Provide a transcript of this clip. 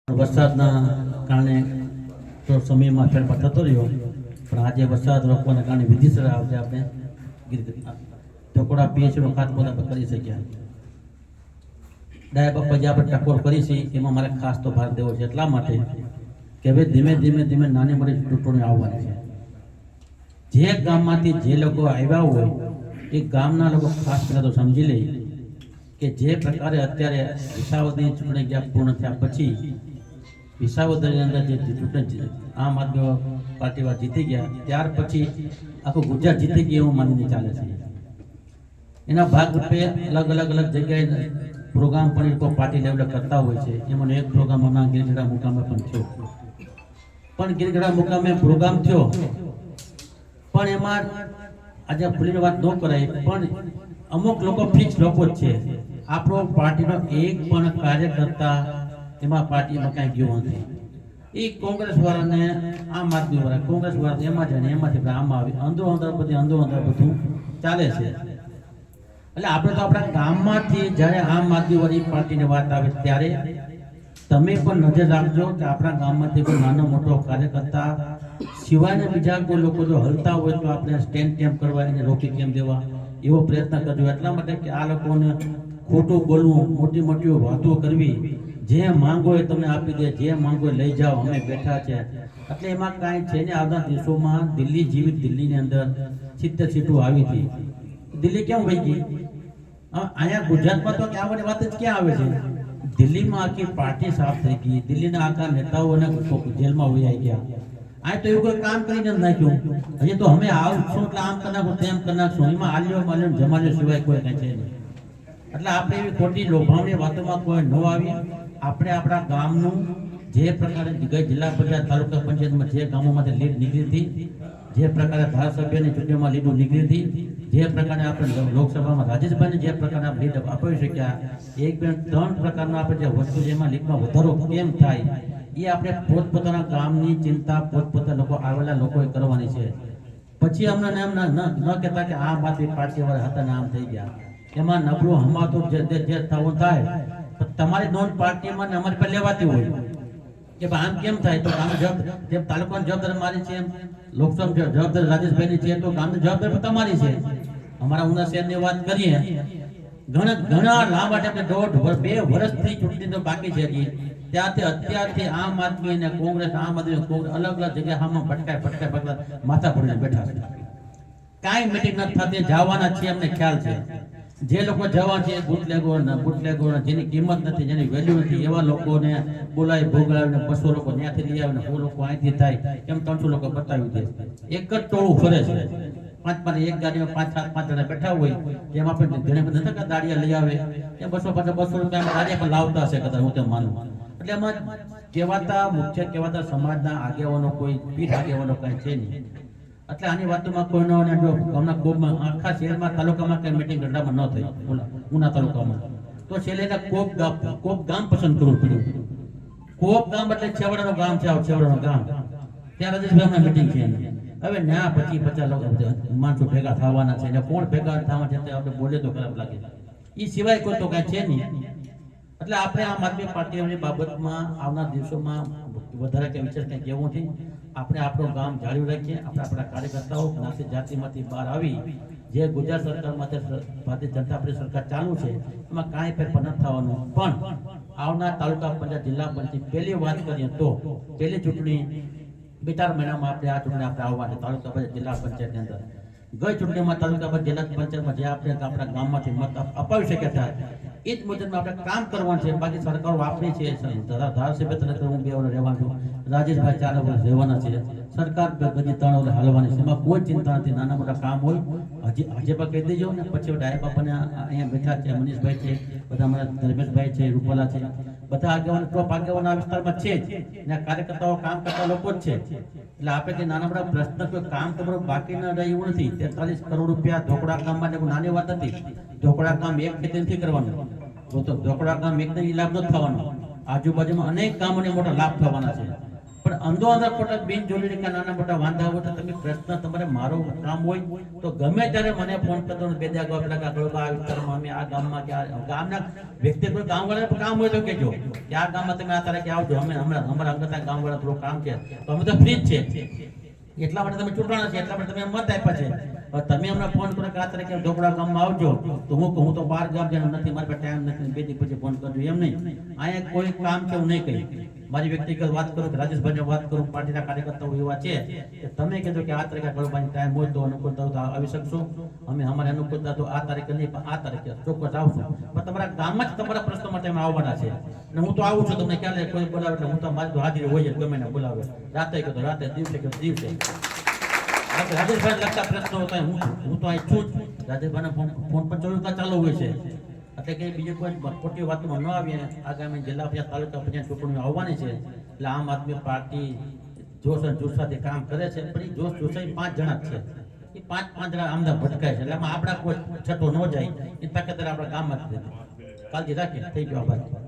વરસાદના કારણે તો સમયમાં ફેરફાર થતો રહ્યો, પણ આજે વરસાદ રોકવાના કારણે વિધિસર આજે આપણે ઢોકળા પીએચનો ખાતમુહૂર્ત કરી શક્યા. ડાયા બાપા જે આપણે ટકોર કરી છે એમાં મારે ખાસ તો ભાર દેવો છે, એટલા માટે કે હવે ધીમે ધીમે નાની મોટી ચૂંટણીઓ આવવાની છે. જે ગામમાંથી જે લોકો આવ્યા હોય એ ગામના લોકો ખાસ પહેલાં તો સમજી લે કે જે પ્રકારે અત્યારે વિસાવદરની ચૂંટણી જ્યાં પૂર્ણ થયા પછી વિસાવદરની અંદર જે ચૂંટણી આમ આદમી પાર્ટીવાળા જીતી ગયા, ત્યાર પછી આખું ગુજરાત જીતી ગયું એવું માનીને ચાલે છે. એના ભાગરૂપે અલગ અલગ જગ્યાએ પ્રોગ્રામ પણ એ પાર્ટી લેવલે કરતા હોય છે. એમાંનો એક પ્રોગ્રામ હમણાં ગીરગઢડા મુકામે પણ થયો. પણ ગીરગઢડા મુકામે પ્રોગ્રામ થયો, પણ એમાં આજે ખુલીને વાત ન કરાય, પણ અમુક લોકો ફિક્સ લોકો જ છે. આપણો પાર્ટીનો એક પણ કાર્યકર્તા એમાં પાર્ટીમાં કાંઈ ગયો નથી. એ કોંગ્રેસ વાળાને આમ આદમી વાળા, કોંગ્રેસ વાળા એમાં જાય ને એમાંથી આમાં આવી અંદરો અંદર બધું ચાલે છે. એટલે આપણે તો આપણા ગામમાંથી જ્યારે આમ આદમી વાળી પાર્ટીની વાત આવે ત્યારે તમે પણ નજર રાખજો કે આપણા ગામમાંથી કોઈ નાનો મોટો કાર્યકર્તા સિવાયના બીજા કોઈ લોકો જો હલતા હોય તો આપણે સ્ટેન્ડ કેમ કરવા, એને રોકી કેમ દેવા, એવો પ્રયત્ન કરજો. એટલા માટે કે આ લોકોને ખોટું બોલવું, મોટી મોટી વાતો કરવી, જે માંગો એ તમને આપી દે, જે માંગો એ લઈ જાઓ, અમે બેઠા છે. એટલે એમાં કાંઈ છે ને. આવતા દિવસોમાં દિલ્હી જેવી, દિલ્હીની અંદર 70 સીટો આવી હતી. દિલ્હી કેમ વહી ગઈ? અહીંયા ગુજરાતમાં તો આવવાની વાત જ ક્યાં આવે છે? દિલ્હીમાં આખી પાર્ટી સાફ થઈ ગઈ, દિલ્હીના આખા નેતાઓને જેલમાં વહી ગયા. આ તો એવું કોઈ કામ કરીને જ નાખ્યું. હજી તો અમે આવશું એટલે આમ કરી નાખું, તેમ કરી નાખશું. એમાં આલ્યો માલ્યો જમાલ્યો સિવાય કોઈ કાંઈ છે નહીં. એટલે આપણે એવી ખોટી લોભાવણી વાતોમાં કોઈ ન આવીએ. આપણે આપણા ગામનું જે પ્રકારે જિલ્લા પંચાયત, તાલુકા પંચાયતમાં જે ગામોમાંથી લીડ નીકળી હતી, જે પ્રકારે ધારાસભ્યની ચૂંટણીમાં લીડો નીકળી હતી, જે પ્રકારે આપણે લોકસભામાં રાજેશભાઈને જે પ્રકારે આપણે લીડ આપી શક્યા, 1, 2, 3 પ્રકારના આપણે જે વસ્તુ જેમાં લીડમાં વધારો કેમ થાય એ આપણે પોતપોતાના ગામની ચિંતા પોતપોતાના લોકો આવેલા લોકોએ કરવાની છે. પછી અમને એમ ન કહેતા કે આમ આદમી પાર્ટી વાળા હતા ને આમ થઈ ગયા. એમાં નબળું હમાતું જે થવું થાય, તમારી નોન પાર્ટીમાં ને અમારી પર લેવાતી હોય કે આમ કેમ થાય. તો ગામ જેમ તાલુકાની જવાબદારી મારી છે, એમ લોકસભા જવાબદારી રાજેશભાઈની છે, તો ગામની જવાબદારી તમારી છે. અમારા ઉના શહેરની વાત કરીએ, ઘણા લાંબા ટાઈમે 1.5-2 વર્ષથી ચૂંટણી બાકી છે. ત્યાંથી અત્યારથી આમ આદમી અને કોંગ્રેસ, આમ આદમી કોંગ્રેસ અલગ જગ્યાએ આમાં ભટકાય માથા પડીને બેઠા છે. કાંઈ મિટિંગ નથી થતી, જવાના છે અમને ખ્યાલ છે. જે લોકો જવા છે બુટલેગોર જેની કિંમત નથી, જેની વેલ્યુ નથી, એવા લોકોને બોલાવી ભોગલાવીને 200 લોકો ત્યાંથી લઈ આવીને 100 લોકો અહીંથી થાય એમ 300 લોકો બતાવી દે. એક જ ટોળું ફરે છે. 5 એક ગાડીમાં 5-7 જણા બેઠા હોય, એમ આપણે ઘણી બધા નથી દાડિયા લઈ આવે, એમ 200 રૂપિયા દાડિયા પણ લાવતા હશે કદાચ, હું તેમ માનું. એટલે એમાં મુખ્ય કહેવાતા સમાજના આગેવાનો, કોઈ પીઠ આગેવાનો કાંઈ છે નહીં. એટલે આની વાતોમાં કોઈ ન જો ગામના કોપમાં આખા શહેરમાં તાલુકામાં કઈ મીટિંગ ગઢડામાં ન થઈ, ઉના તાલુકામાં તો છેલ્લે કોપ ગામ પસંદ કરવું પડ્યું. કોપ ગામ એટલે છેવાડાનું ગામ છે, છેવાડાનું ગામ. ત્યાં રાજેશભાઈ મીટિંગ છે. હવે ના 50 લોકો માણસો ભેગા થવાના છે, કોણ ભેગા થવા છે આપણે બોલે તો ખરાબ લાગે. એ સિવાય કોઈ તો કાંઈ છે નહીં. એટલે આપણે આમ આદમી પાર્ટીઓની બાબતમાં આવનાર દિવસોમાં વધારે કંઈ વિચાર કંઈ કહેવું નથી. આપણે આપણું ગામ જાળવી રાખીએ. આપણે આપણા કાર્યકર્તાઓ જ્ઞાતિ જાતિમાંથી બહાર આવી જે ગુજરાત સરકારમાં ભારતીય જનતા પાર્ટી સરકાર ચાલુ છે એમાં કાંઈ ફેરફાર નથી થવાનું. પણ આવનાર તાલુકા પંચાયત, જિલ્લા પંચાયત પહેલી વાત કરીએ તો પહેલી ચૂંટણી 2-4 મહિનામાં આપણે આ ચૂંટણી આપણે આવવાની તાલુકા પંચાયત, જિલ્લા પંચાયતની અંદર. ગઈ ચૂંટણીમાં તાલુકા પંચાયત, જિલ્લા પંચાયતમાં જે આપણે આપણા ગામમાંથી મત અપાવી શક્યા હતા એ જ મુજબ આપણે કામ કરવાનું છે. બાકી સરકારો આપણી છે, ધારાસભ્ય તરીકે હું 2 વર્ષ રહેવાનું છું, રાજેશભાઈ 4 વર્ષ રહેવાના છે, સરકાર હજી 3 વર્ષ હાલવાની છે. એમાં કોઈ ચિંતા નથી. નાના મોટા કામ હોય હજી પણ કહી દેજો ને. પછી ડાયા બાપાને અહીંયા બેઠા છે, મનીષભાઈ છે, બધા અમારા ધર્મેશભાઈ છે, રૂપાલા છે, બધા આગેવાનો ટોપ આગેવાનો આ વિસ્તારમાં છે જ ને. કાર્યકર્તાઓ કામ કરતા લોકો જ છે. એટલે આપણે કે નાના મોટા પ્રશ્ન કોઈ કામ તમારું બાકી ન રહે એવું નથી. 43 કરોડ રૂપિયા ઢોકળા કામ માટે નાની વાત નથી. ઢોકળા કામ એક ખેતી નથી કરવાનું, તો ઢોકળા કામ એકદમ લાભ નથી થવાનો. આજુબાજુમાં અનેક કામોને મોટા લાભ થવાના છે. પણ પણ અંદો અંદર ખોટા બિનજરૂરી કે નાના મોટા વાંધા હોય તો તમે પ્રશ્ન તમારે મારો કામ હોય તો ગમે ત્યારે મને ફોન કરતો બે દે આગળ પેલા કાગળ આ વિસ્તારમાં અમે આ ગામમાં કે આ ગામના વ્યક્તિગત ગામવાળા કામ હોય તો કહેજો કે આ ગામમાં તમે આ તારીખે આવજો અમે હમણાં અમારા અંગત ગામવાળા થોડું કામ છે તો અમે તો ફ્રી જ છે એટલા માટે તમે ચૂંટવાના છે એટલા માટે તમે મત આપ્યા છે તમે અમને ફોન કરો કે આ તારીખે ઢોકળા ગામમાં આવજો તો હું તો 12 ગામ જવાનું નથી મારી પાસે ટાઈમ નથી બે દી પછી ફોન કરજો એમ નહીં અહીંયા કોઈ કામ છે હું નહીં કહી મારી વ્યક્તિગત વાત કરું કે રાજેશભાઈને વાત કરું પાર્ટીના કાર્યકર્તાઓ એવા છે કે તમે કહેજો કે આ તારીખે ગળબાની ટાઈમ હોય તો અનુકૂળતા તો આવી શકશો અમે અમારે અનુકૂળતા તો આ તારીખે નહીં પણ આ તારીખે ચોક્કસ આવશું પણ તમારા ગામમાં જ તમારા પ્રશ્નો માટે અમે આવવાના છે અને હું તો આવું છું તમને ક્યારે કોઈ બોલાવે એટલે હું તો મારી તો હાજરી હોય જ ગમે ને બોલાવે રાતે કહો રાતે દિવસે કહો દિવસે રાજેશભાઈ લગતા પ્રશ્નો હતા હું તો અહીં છું જ રાજેશભાઈને ફોન પર 24 કલાક ચાલુ હોય છે એટલે કે બીજી કોઈ ખોટી વાતમાં ન આવીએ આગામી જિલ્લા પંચાયત તાલુકા પંચાયત ચૂંટણીઓ આવવાની છે એટલે આમ આદમી પાર્ટી જોશ અને જુસ્સાથી કામ કરે છે પણ એ જોશ જુસ્સા 5 જણા જ છે એ 5 જણા આમદા ભટકાય છે એટલે આમાં આપણા કોઈ છઠ્ઠો ન જાય એ તાકાત આપણા ગામમાં જ કાલથી રાખીએ થઈ ગયો આભાર